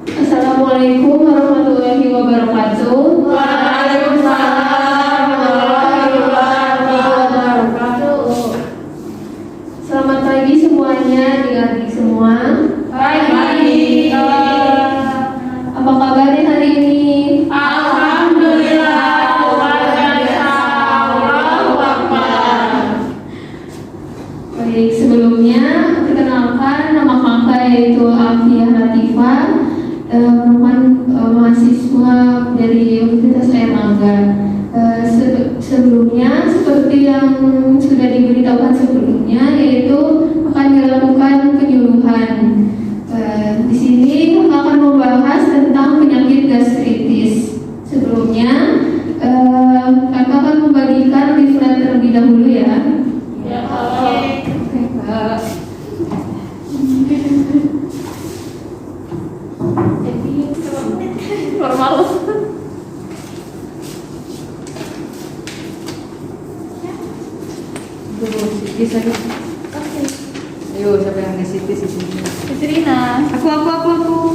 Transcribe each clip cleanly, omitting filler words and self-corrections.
Assalamualaikum warahmatullahi wabarakatuh. Waalaikumsalam warahmatullahi wabarakatuh. Selamat pagi semuanya, adik-adik semua. Pagi. Apa kabarnya hari ini? Alhamdulillah. Luar biasa. Allahu Akbar. Baik, sebelumnya perkenalkan nama kakak yaitu Alfiah Latifah, merupakan mahasiswa dari Universitas Airlangga. Sebelumnya seperti yang sudah diberitahukan sebelumnya, yaitu akan dilakukan penyuluhan. Di sini kakak akan membahas tentang penyakit gastritis. Sebelumnya kakak akan membagikan leaflet terlebih dahulu ya. Ya, oke. Kak. Normal. Bisa nih. Ayo, siapa yang ngasih tis di sini? Fitrina. Aku.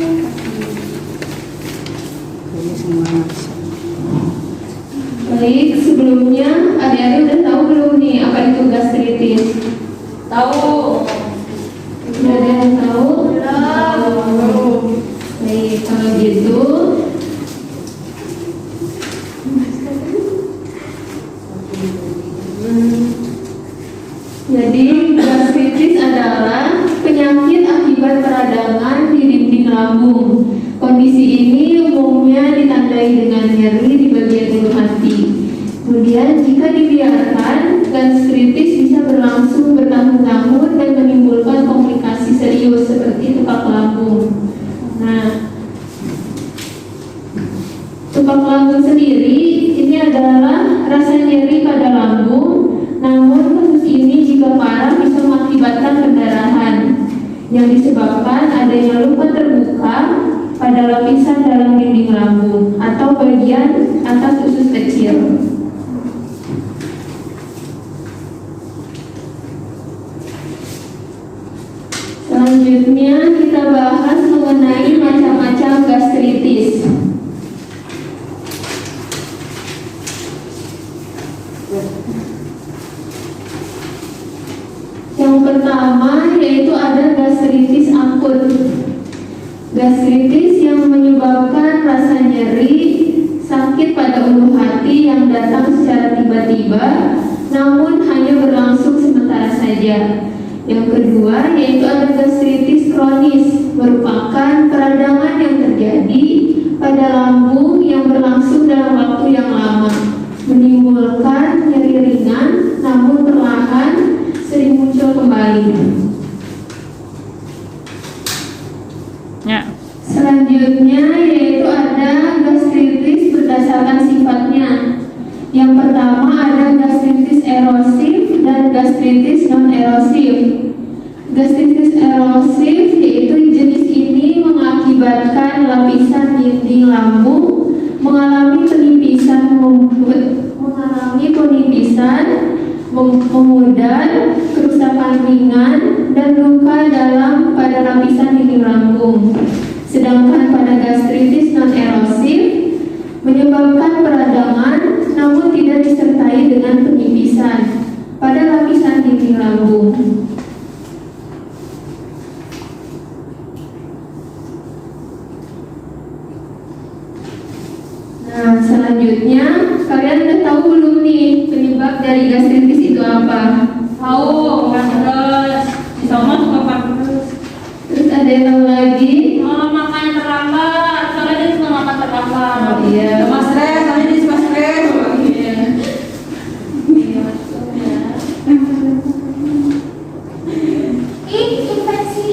Ini semua bisa. Baik, sebelumnya adik-adik udah tahu belum nih apa itu gastritis? Tahu. Sudah ada yang tahu? Belum. Baik, kalau gitu jadi gastritis adalah penyakit akibat peradangan di dinding lambung. Kondisi ini umumnya ditandai dengan nyeri di bagian ulu hati. Kemudian jika dibiarkan, gastritis bisa berlangsung bertahun-tahun dan menimbulkan komplikasi serius seperti tupak lambung. Nah, tupak lambung sendiri ini adalah rasa nyeri pada lambung. Namun kasus ini jika parah bisa mengakibatkan pendarahan yang disebabkan adanya luka terbuka pada lapisan dalam dinding lambung atau bagian atas usus kecil. Selanjutnya kita bahas mengenai macam-macam gastritis. Yang pertama yaitu ada gastritis akut. Gastritis yang menyebabkan rasa nyeri, sakit pada ulu hati yang datang secara tiba-tiba, namun hanya berlangsung sementara saja. Yang kedua yaitu ada gastritis kronis, merupakan peradangan yang terjadi pada lambung yang berlangsung dalam waktu yang lama, menimbulkan nyeri ringan, namun perlahan sering muncul kembali. Ya. Selanjutnya yaitu ada gastritis berdasarkan sifatnya. Yang pertama ada gastritis erosif dan gastritis non erosif. Gastritis erosif yaitu jenis ini mengakibatkan lapisan dinding lambung mengalami penipisan, memudar, kerusakan ringan, dan luka dalam pada lapisan dinding lambung. Sedangkan pada gastritis non erosif menyebabkan peradangan namun tidak disertai dengan penipisan pada lapisan dinding lambung. Nah, selanjutnya kalian udah tahu belum nih penyebab dari gastritis itu apa? Tahu, panas. Sama suka panas. Terus ada yang tahu lagi? Oh, makan terlambat. Soalnya dia suka makan terlambat. Oh iya. Mas Ren, tadi di Mas Ren. Iya. Iya, betul ya. Ih, infeksi.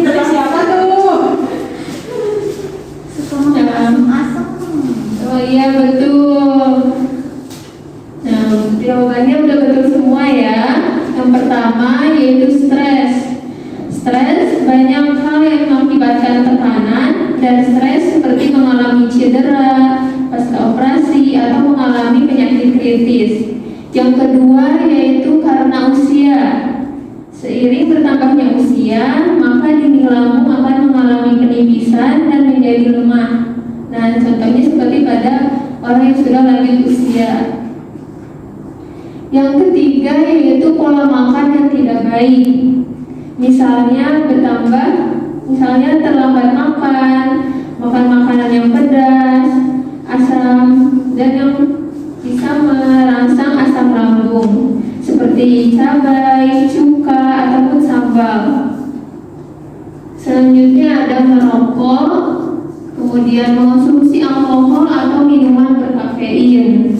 Dari siapa tuh? Suka makan asam. Oh iya betul. Nah, jawabannya udah betul semua ya. Yang pertama yaitu stres. Stres banyak hal yang mengakibatkan tekanan, dan stres seperti mengalami cedera pasca operasi atau mengalami penyakit kritis. Yang kedua yaitu karena usia. Seiring bertambahnya usia, maka dinding lambung akan mengalami penipisan dan menjadi lemah. Nah, contohnya seperti pada orang yang sudah lanjut usia. Yang ketiga yaitu pola makan yang tidak baik. Misalnya terlambat makan, makan makanan yang pedas, asam, dan yang bisa merangsang asam lambung seperti cabai, cuka, ataupun sambal. Selanjutnya ada merokok, kemudian mengonsumsi alkohol atau minuman berkafein.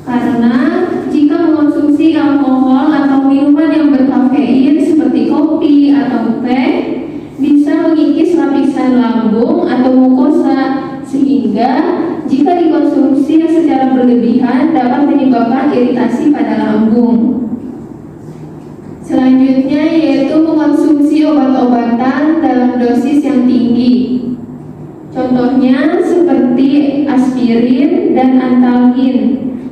Karena jika mengonsumsi alkohol atau minuman yang berkafein seperti kopi atau teh bisa mengikis lapisan lambung atau mukosa, sehingga jika dikonsumsi secara berlebihan dapat menyebabkan iritasi pada lambung. Selanjutnya yaitu mengonsumsi obat-obatan dalam dosis yang tinggi. Contohnya seperti aspirin dan antalgin,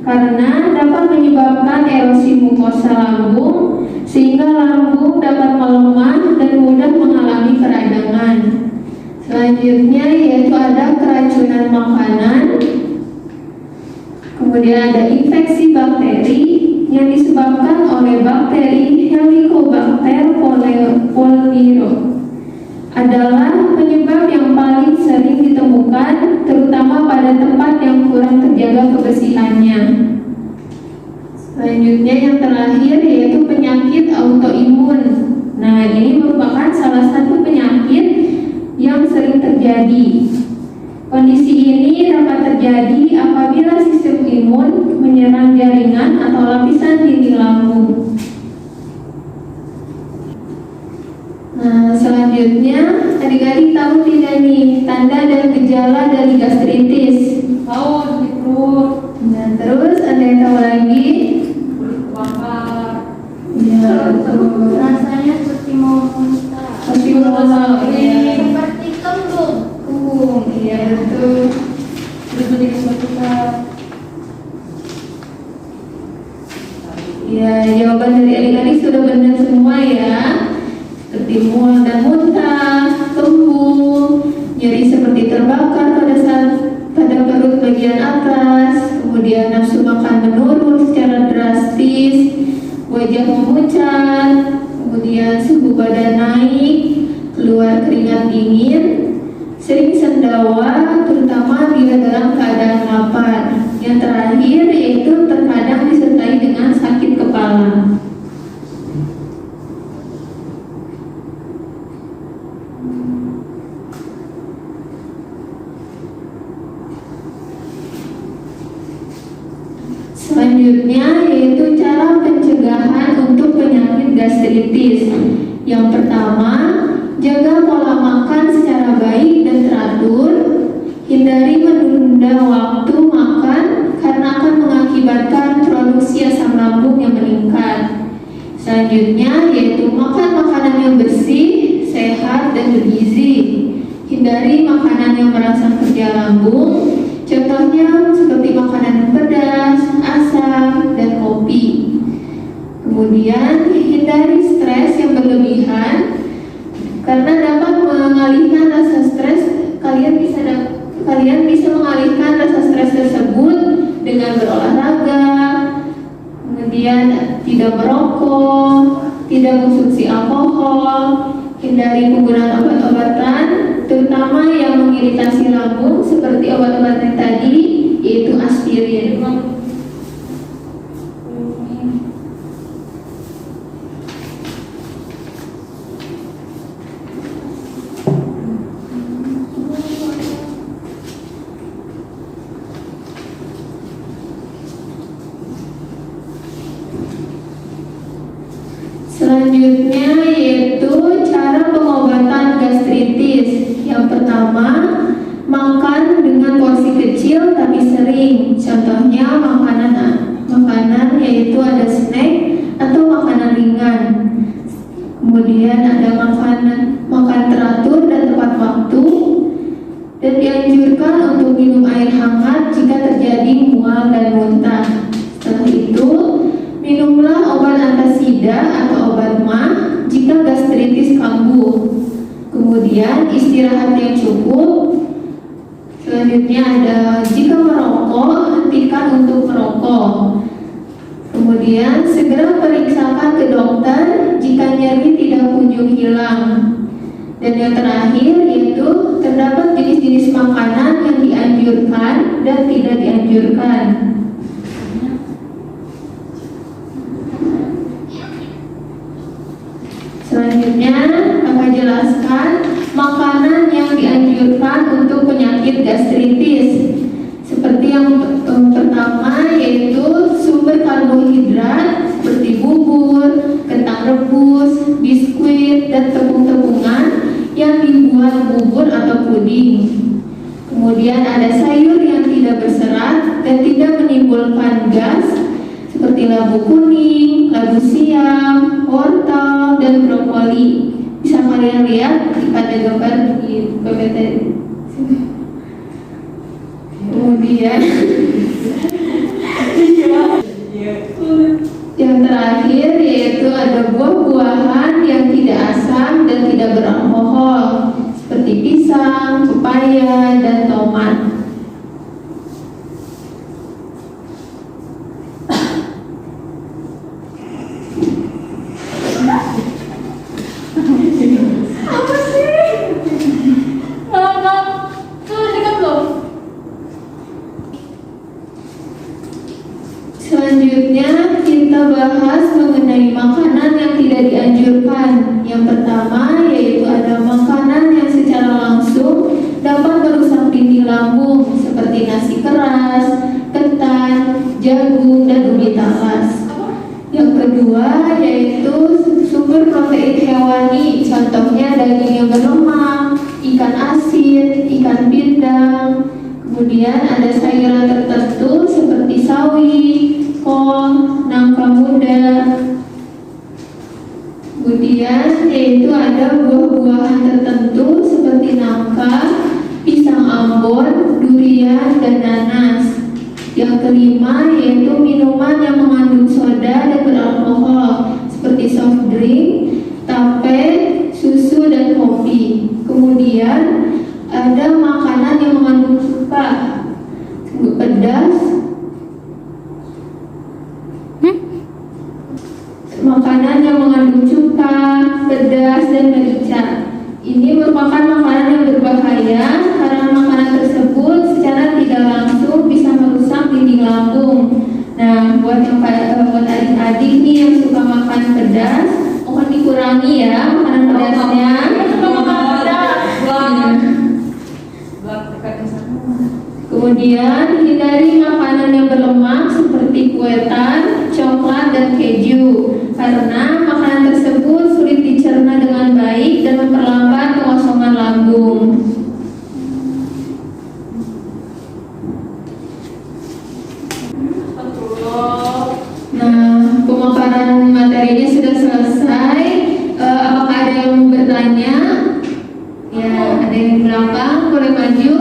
karena dapat menyebabkan erosi mukosa lambung sehingga lambung dapat melemah dan mudah mengalami peradangan. Selanjutnya yaitu ada keracunan makanan, kemudian ada infeksi bakteri yang disebabkan oleh bakteri Helicobacter pylori, adalah penyebab yang paling sering ditemukan terutama pada tempat yang kurang terjaga kebersihannya. Selanjutnya yang terakhir yaitu penyakit autoimun. Nah, ini merupakan salah satu penyakit yang sering terjadi. Kondisi ini dapat terjadi apabila sistem imun menyerang jaringan atau lapisan dinding lambung. Nah, selanjutnya adik-adik tahu tidak nih tanda dan gejala dari gastritis? Tahu di perut, Nah, terus ada yang tahu lagi? kulit bakar, Ya, betul. Rasanya seperti mau muntah. Seperti mau Seperti kembung. Iya, betul. kulit menjadi bakar. Ya, jawaban dari adik-adik sudah benar semua ya. Seperti mual dan muntah, kembung, nyeri seperti terbakar pada perut bagian atas, kemudian nafsu makan menurun secara drastis, wajah memucat, kemudian suhu badan naik, keluar keringat dingin, sering sendawa, terutama bila dalam keadaan lapar. Yang terakhir yaitu terkadang disertai dengan sakit kepala. Selanjutnya yaitu cara pencegahan untuk penyakit gastritis. Yang pertama, jaga pola makan secara baik dan teratur. Hindari menunda waktu makan karena akan mengakibatkan produksi asam lambung yang meningkat. Selanjutnya yaitu makan makanan yang bersih, sehat, dan bergizi. Hindari makanan yang merangsang kerja lambung. Contohnya seperti makanan pedas, asam, dan kopi. Kemudian hindari stres yang berlebihan karena dapat mengalihkan rasa stres. Kalian bisa mengalihkan rasa stres tersebut dengan berolahraga, kemudian tidak merokok, tidak mengkonsumsi alkohol, hindari penggunaan obat-obatan, terutama yang mengiritasi lambung seperti obat-obatan tadi, yaitu aspirin. Selanjutnya yaitu cara pengobatan gastritis. Yang pertama, makan dengan porsi kecil tapi sering. Contohnya makanan yaitu ada snack atau makanan ringan. Kemudian ada makan teratur dan tepat waktu. Dan dianjurkan untuk minum air hangat jika terjadi mual dan muntah. Setelah itu, minumlah obat antasida atau obat MAH jika Kemudian istirahat yang cukup. Selanjutnya ada jika merokok, hentikan untuk merokok. Kemudian segera periksakan ke dokter jika nyeri tidak kunjung hilang. Dan yang terakhir yaitu terdapat jenis-jenis makanan yang dianjurkan dan tidak dianjurkan. Selanjutnya akan jelaskan makanan yang dianjurkan untuk penyakit gastritis. Seperti yang pertama yaitu sumber karbohidrat seperti bubur, kentang rebus, biskuit, dan tepung-tepungan yang dibuat bubur atau puding. Kemudian ada sayur yang tidak berserat dan tidak menimbulkan gas seperti labu kuning, labu siam, wortel, dan brokoli. Bisa kalian lihat pada gambar di PPT. Kemudian yang terakhir yaitu ada buah-buahan yang tidak asam dan tidak beralkohol seperti pisang, pepaya, dan tomat. Apa sih? Maaf, tuh dekat belum? Selanjutnya kita bahas mengenai makanan yang tidak dianjurkan. Yang pertama yaitu ada makanan yang secara langsung dapat merusak dinding lambung seperti nasi keras, ketan, jagung, dan ubi talas. Yang kedua yaitu sumber protein hewani, contohnya daging yang berlemak, ikan asin, ikan pindang. Kemudian ada sayuran tertentu seperti sawi, kol, nangka muda. Kemudian yaitu ada buah-buahan tertentu seperti nangka, pisang ambon, durian, dan nanas. Yang kelima yaitu minuman yang mengandung soda dan beralkohol seperti soft drink, tape, susu, dan kopi. Kemudian ada makanan yang mengandung cuka, pedas, makanan yang mengandung cuka, pedas, dan merica. Ini merupakan makanan yang berbahaya karena makanan tersebut secara tidak langsung bisa merusak dinding lambung. Nah, buat adik-adik nih yang suka makan pedas, mohon dikurangi ya makanan pedasnya. Suka makan pedas. Kemudian hindari makanan yang berlemak seperti kue tart, coklat, dan keju karena makanan tersebut sulit dicerna dengan baik dan memperlambat kekosongan lambung. Nah, pemaparan materinya sudah selesai. Apakah ada yang mau bertanya? Ya, ada yang di belakang, boleh maju.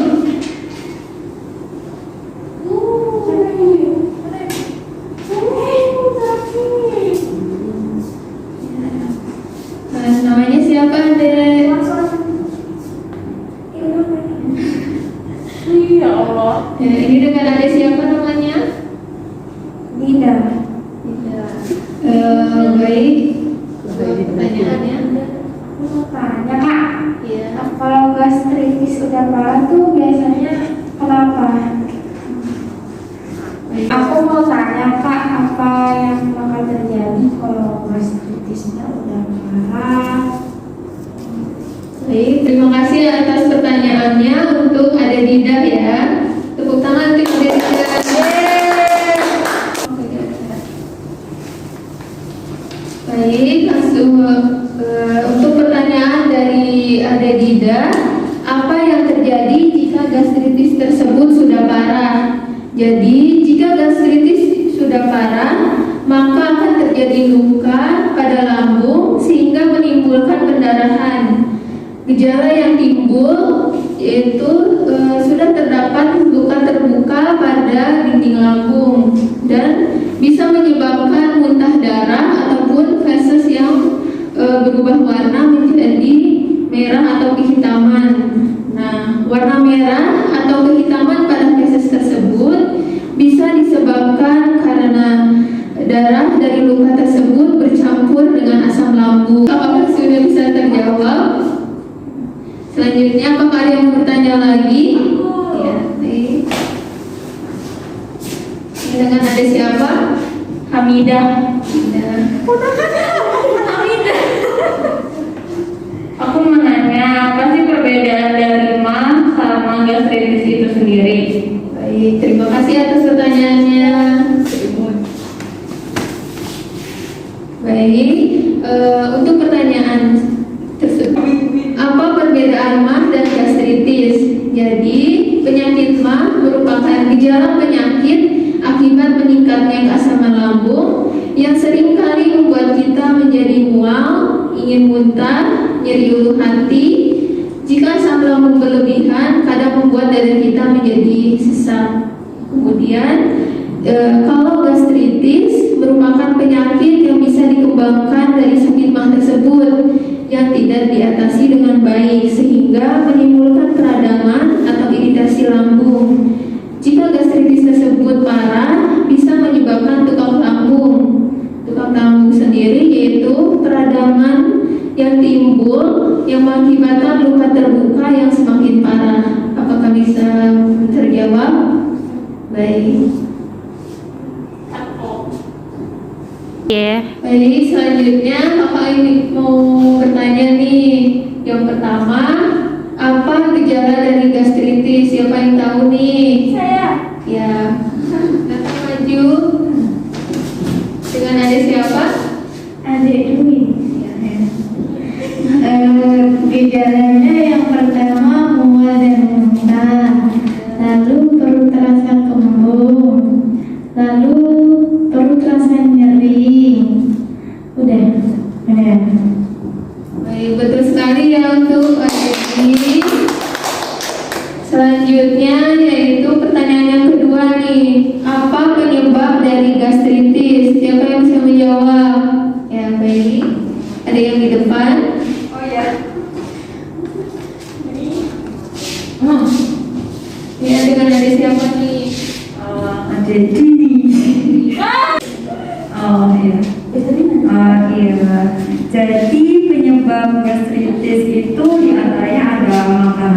Namanya siapa, Dek? Ya Allah. Ya, ini dengan adik siapa namanya? Dinda. Baik. Pertanyaannya? Mau tanya kak, Iya. kalau gastritis udah parah tuh biasanya kenapa? Baik. Aku mau tanya kak, apa yang bakal terjadi kalau gastritisnya udah parah? Baik, terima kasih atas pertanyaannya untuk Ade Dida ya. Tepuk tangan untuk Ade Dida. Baik, langsung untuk pertanyaan dari Ade Dida, apa yang terjadi jika gastritis tersebut sudah parah? Jadi, jika gastritis sudah parah, maka akan terjadi luka pada lambung sehingga menimbulkan pendarahan. Gejala yang timbul yaitu sudah terdapat luka terbuka pada dinding lambung dan bisa menyebabkan muntah darah ataupun feses yang berubah warna menjadi merah atau kehitaman. luka tersebut bercampur dengan asam lambung. Apakah sudah bisa terjawab? Selanjutnya, apakah ada yang bertanya lagi? Ya, baik. Dengan ada siapa? Hamidah. Nah, Aku mau nanya, apa sih perbedaan dari mah sama gastritis itu sendiri? baik, terima kasih atas pertanyaannya. Baik, untuk pertanyaan tersebut, apa perbedaan MAH dan gastritis? Jadi, penyakit MAH merupakan gejala penyakit akibat meningkatnya keasaman lambung yang seringkali membuat kita menjadi mual, ingin muntah, nyeri ulu hati. Jika asam lambung berlebihan, kadang membuat dada kita menjadi sesak. Kemudian, kalau gastritis merupakan penyakit yang bisa dikembangkan dari sakit MAH tersebut yang tidak diatasi dengan baik sehingga menimbulkan peradangan atau iritasi lambung. Jika gastritis tersebut parah, bisa menyebabkan tukang lambung. Tukang lambung sendiri yaitu peradangan yang timbul yang mengakibatkan luka terbuka yang semakin parah. Apakah bisa terjawab? Baik. Baik, selanjutnya kakak ini mau bertanya nih. Yang pertama, apa gejala dari gastritis? Siapa yang tahu nih? Saya. Ya, datang maju. Dengan ada siapa? Adik Dwi. Gejalanya yang pertama mual dan muntah, lalu perut terasa kembung, lalu perut terasa nyeri. Udah, benar. Baik, betul sekali ya untuk Adik. Selanjutnya yaitu pertanyaan yang kedua nih, apa penyebab dari gastritis? Siapa yang bisa menjawab? Ya, baik. Ada yang di depan? Oh ya. Ya, dengan ada siapa nih? Ada Dini. Oh iya. Iya. Jadi penyebab gastritis itu diantaranya ada makan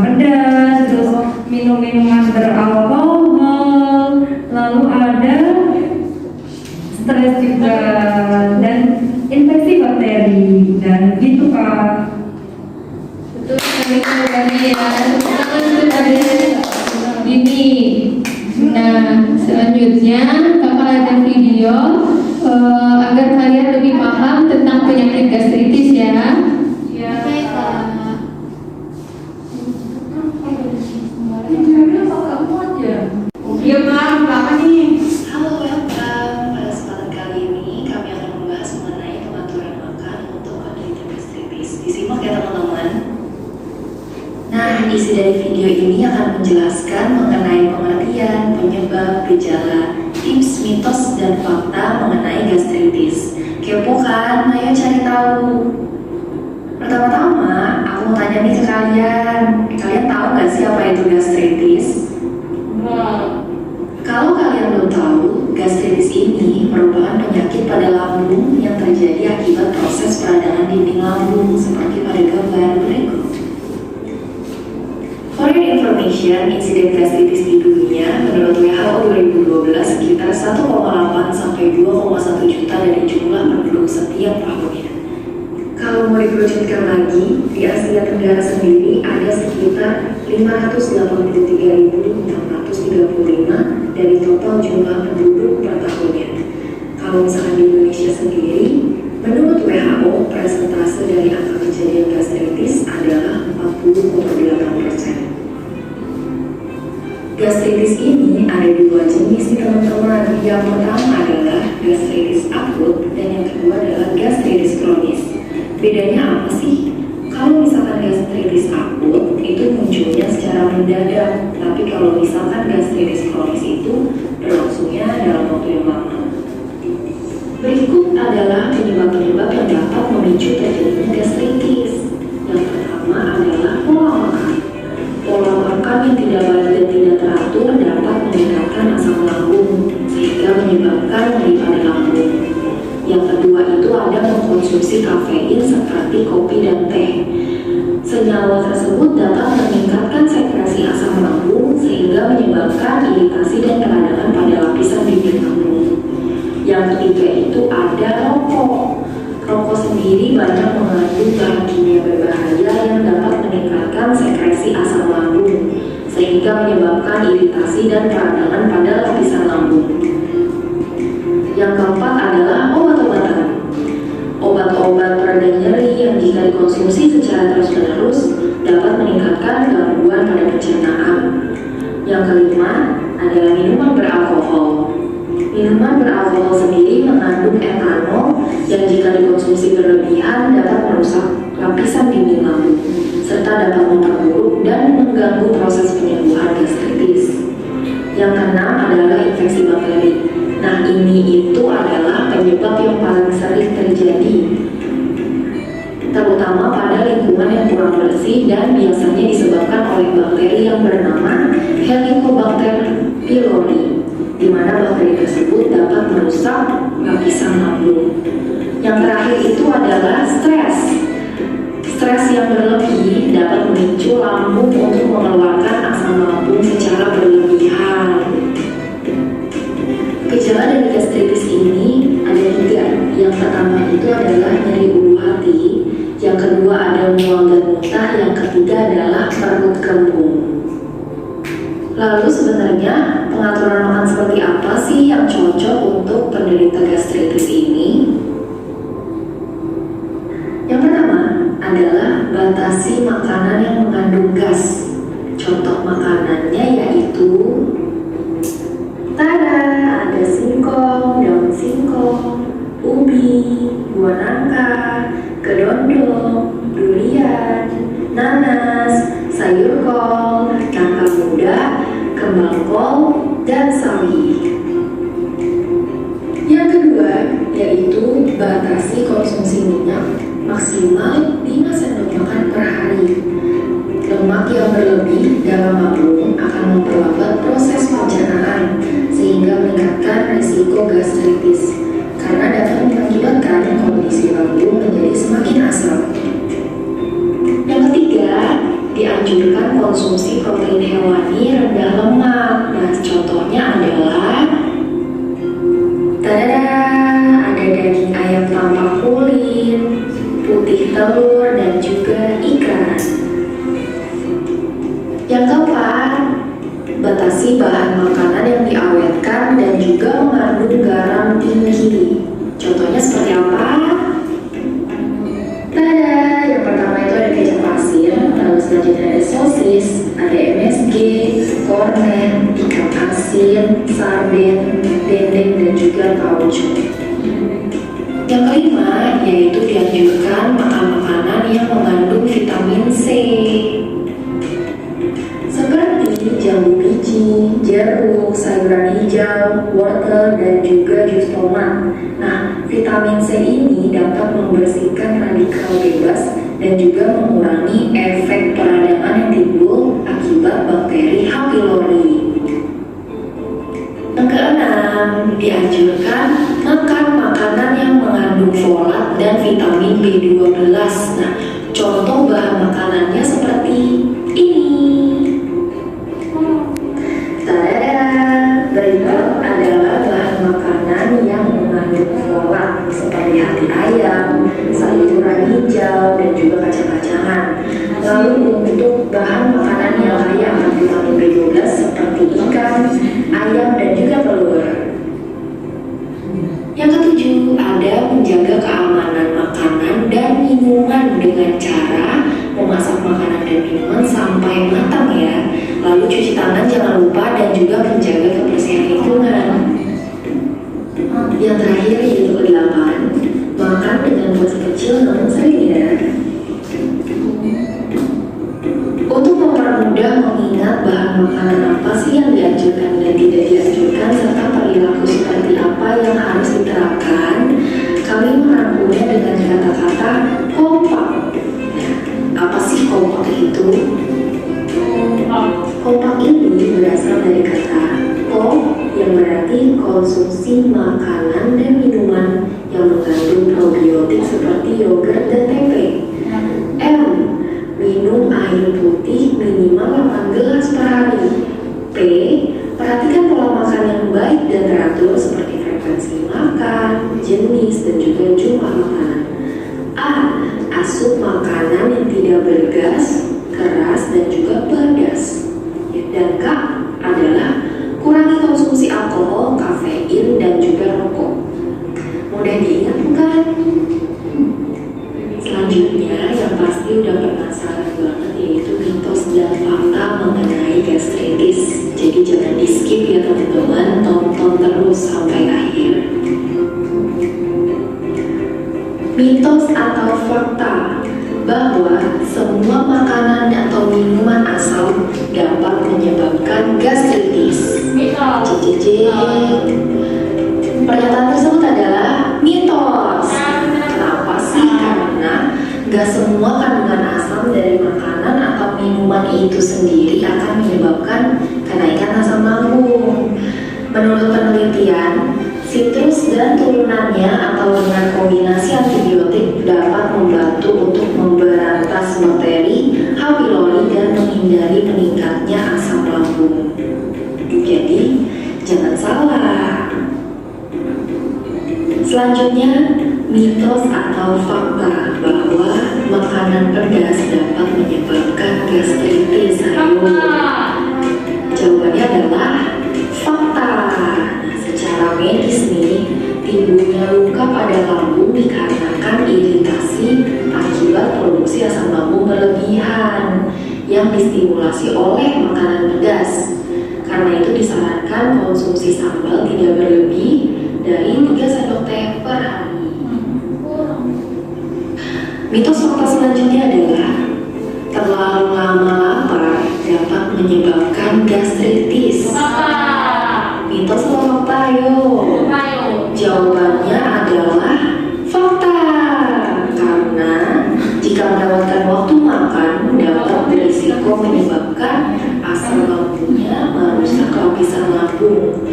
pedas, terus minum-minuman beralkohol, lalu ada stres juga dan infeksi bakteri dan gitu Kak. Betul sekali kembali ya. Tangan untuk Adik Dini. Nah, selanjutnya kakak ada video agar kalian lebih paham tentang penyakit gastritis ya. Ya. Iya Kak, apa nih? Halo, welcome. Pada kesempatan kali ini kami akan membahas mengenai pengaturan makan untuk penderita gastritis. Disimak ya teman-teman. Nah, isi dari video ini akan menjelaskan mengenai pengertian, penyebab, gejala, tips, mitos, dan fakta mengenai gastritis. Kepo kan? Ayo cari tahu. Pertama-tama, aku mau tanya nih ke kalian. Kalian tahu nggak sih apa itu gastritis? Kalau kalian belum tahu, gastritis ini merupakan penyakit pada lambung yang terjadi akibat proses peradangan dinding lambung seperti pada gambar berikut. For your information, insiden gastritis di dunia menurut WHO 2012 sekitar 1,8 sampai 2,1 juta dari jumlah penduduk setiap tahunnya. Kalau mau dikerucutkan lagi, di Asia Tenggara sendiri ada sekitar 583.635 dari total jumlah penduduk per tahunnya. Kalau misalkan di Indonesia sendiri, menurut WHO, persentase dari angka kejadian gastritis adalah 40,8%. Gastritis ini ada dua jenis nih teman-teman. Yang pertama adalah gastritis akut dan yang kedua adalah gastritis kronis. Bedanya apa sih? Kalau misalkan gastritis akut itu munculnya secara mendadak, tapi kalau misalkan gastritis kronis itu berlangsungnya dalam waktu yang lama. Berikut adalah penyebab-penyebab yang dapat memicu terjadinya gastritis. Yang pertama adalah pola makan. Pola makan yang tidak baik dan tidak teratur dapat meningkatkan asam lambung sehingga menyebabkan nyeri pada lambung. konsumsi kafein seperti kopi dan teh. Senyawa tersebut dapat meningkatkan sekresi asam lambung sehingga menyebabkan iritasi dan peradangan pada lapisan dinding lambung. Yang ketiga itu ada rokok. Rokok sendiri banyak mengandung bahan kimia berbahaya yang dapat meningkatkan sekresi asam lambung sehingga menyebabkan iritasi dan peradangan pada lapisan lambung. Yang keempat adalah obat-obatan. Obat-obat pereda nyeri yang jika dikonsumsi secara terus-menerus dapat meningkatkan gangguan pada pencernaan. Yang kelima adalah minuman beralkohol. Minuman beralkohol sendiri mengandung etanol yang jika dikonsumsi berlebihan dapat merusak lapisan dinding lambung serta dapat memperburuk dan mengganggu proses penyembuhan gastritis. Yang keenam adalah infeksi bakteri. Nah, ini itu adalah penyebab yang paling sering terjadi, terutama pada lingkungan yang kurang bersih dan biasanya disebabkan oleh bakteri yang bernama Helicobacter pylori, di mana bakteri tersebut dapat merusak lapisan lambung. Yang terakhir itu adalah stres. Stres yang berlebih dapat memicu lambung untuk mengeluarkan asam lambung secara berlebihan. Gejala dari gastritis ini ada 3. Yang pertama itu adalah nyeri ulu hati, yang kedua ada mual dan muntah, yang ketiga adalah perut kembung. Lalu sebenarnya pengaturan makan seperti apa sih yang cocok untuk penderita gastritis ini? Yang pertama adalah batasi makanan yang mengandung gas. Contoh makanannya yaitu ada singkong, daun singkong, ubi, buah nangka, kedondong, durian, nanas, sayur kol, nangka muda, kembang kol, dan sawi. Yang kedua yaitu batasi konsumsi minyak maksimal 5 sendok makan per hari. Lemak yang berlebih dalam lambung akan memperlambat proses pencernaan sehingga meningkatkan risiko gastritis karena dapat mengakibatkan kondisi lambung menjadi semakin asam. Yang ketiga, dianjurkan konsumsi protein hewani rendah lemak. Nah, contohnya adalah ada daging ayam tanpa kulit, putih telur, dan juga ikan. Yang keempat, batasi bahan makanan yang diawetkan dan juga mengandung garam tinggi. Contohnya seperti apa? Yang pertama itu ada kecap pasir, lalu selanjutnya ada sosis, ada MSG, kornet, ikan asin, sarden, dendeng, dan juga tauco. Yang kelima yaitu dianjurkan makan makanan yang mengandung vitamin C seperti jambu biji, jeruk, sayuran hijau, wortel, dan juga jus tomat. Nah, vitamin C ini dapat membersihkan radikal bebas dan juga mengurangi efek peradangan yang timbul akibat bakteri H. pylori. Yang keenam, dianjurkan makan makanan yang mengandung folat dan vitamin B12. Nah, contoh bahan makanannya seperti ini. Berikut adalah bahan makanan yang mengandung folat seperti hati ayam, sayuran hijau, dan juga kacang-kacangan. Lalu untuk bahan makanan yang kaya akan vitamin B12 seperti ikan, ayam, dan juga telur. Yang ketujuh, ada menjaga keamanan makanan dan minuman dengan cara memasak makanan dan minuman sampai matang ya. Lalu cuci tangan jangan lupa dan juga menjaga kebersihan lingkungan. Yang terakhir yaitu ke-8, makan dengan porsi kecil namun sering ya. Untuk mempermudah mengingat bahan makanan apa sih yang dianjurkan dan tidak dianjurkan serta perilaku seperti apa yang harus diterapkan, kami merangkumnya dengan kata-kata kompak. Nah, apa sih kompak itu? Kompak ini berasal dari kata ko yang berarti konsumsi makanan dan minuman yang mengandung probiotik. prebiotik seperti yogurt dan tempe. M. Minum air putih minimal 8 gelas per hari. P. Perhatikan pola makan yang baik dan teratur seperti frekuensi makan, jenis, dan juga jumlah makanan. A. Asup makanan yang tidak bergas, keras, dan juga pedas. Dan K adalah kurangi konsumsi alkohol, kafein, dan juga rokok. Mudah diingat bukan? Selanjutnya yang pasti udah penasaran banget yaitu mitos dan fakta mengenai gastritis. Jadi jangan di skip ya teman-teman, tonton terus sampai akhir. Mitos atau fakta bahwa semua makanan atau minuman asam dapat menyebabkan gastritis. Mitos. Pernyataan tersebut adalah mitos. Kenapa sih? Karena gak semua kandungan asam dari makanan atau minuman itu sendiri akan menyebabkan kenaikan asam lambung. Menurut penelitian, sitrus dan turunannya atau dengan kombinasi antibiotik dapat membantu untuk memberantas bakteri, H. pylori, dan menghindari meningkatnya asam lambung. Jadi, jangan salah. Selanjutnya, mitos atau fakta bahwa makanan pedas dapat menyebabkan gastritis. Ayo, jawabannya adalah fakta. Secara medis nih, timbulnya luka pada lambung dikarenakan iritasi akibat produksi asam lambung berlebihan yang distimulasi oleh makanan pedas. Karena itu disarankan konsumsi sambal tidak berlebih dari 3 sendok teh per hari. Mitos fakta selanjutnya adalah terlalu lama lapar dapat menyebabkan gastritis. Mitos atau fakta? Ayo. Jawabannya adalah fakta. Karena jika mendapatkan waktu makan dapat berisiko menyebabkan asam lambungnya merusak lapisan lambung.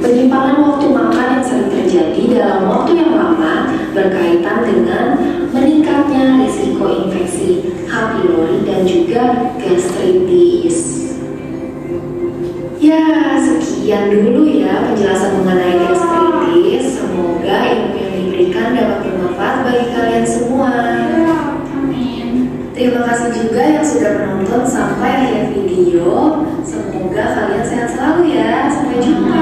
Penyimpangan waktu makan yang sering terjadi dalam waktu yang lama berkaitan dengan meningkatnya risiko infeksi H. pylori dan juga gastritis. Ya, sekian dulu ya penjelasan mengenai gastritis. Semoga ilmu yang diberikan dapat bermanfaat bagi kalian semua. Terima kasih juga yang sudah menonton sampai akhir video. Semoga kalian sehat selalu ya. Sampai jumpa.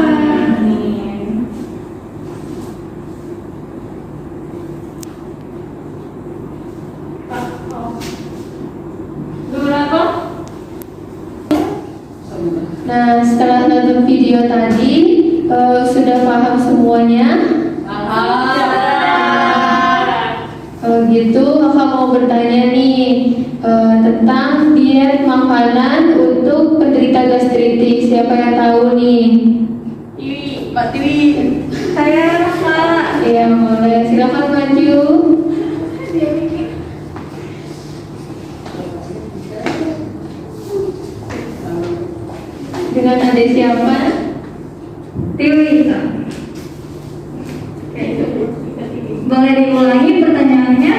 Nah, setelah nonton video tadi, sudah paham semuanya? Kalau gitu, kakak mau bertanya nih tentang diet makanan untuk penderita gastritis. Siapa yang tahu nih? Mbak Tiwi. Saya Kak. Ya, boleh. Silakan maju. Dengan adik siapa? Tiwi. Boleh diulangi pertanyaannya?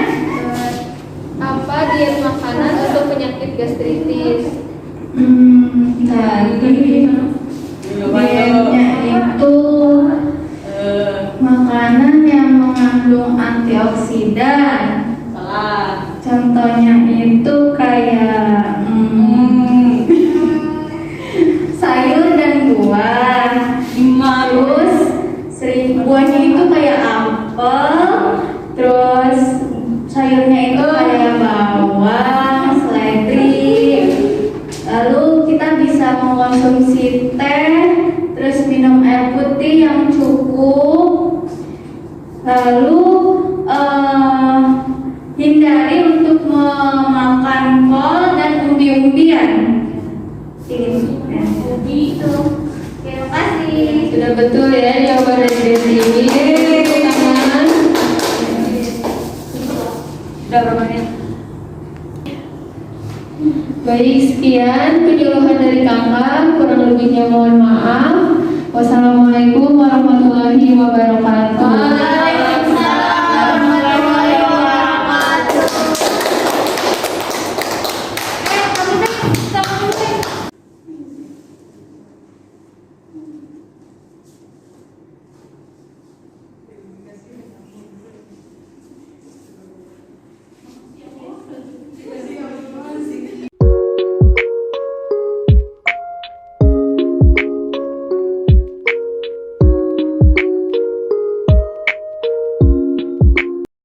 Apa diet makanan untuk penyakit gastritis? Tadi dietnya itu makanan yang mengandung antioksidan. Salah. Contohnya itu kayak sayur dan buah. Terus buahnya itu kayak apel, terus sayurnya itu kayak bawang, seledri. Lalu kita bisa mengkonsumsi teh, terus minum air putih yang cukup. Lalu hindari untuk memakan kol dan umbi-umbian. Itu. Terima kasih. Sudah betul ya jawaban dari Dewi. Tangan. Udah berapa menit? Baik, sekian penyuluhan dari kakak. Kurang lebihnya mohon maaf. Wassalamualaikum warahmatullahi wabarakatuh.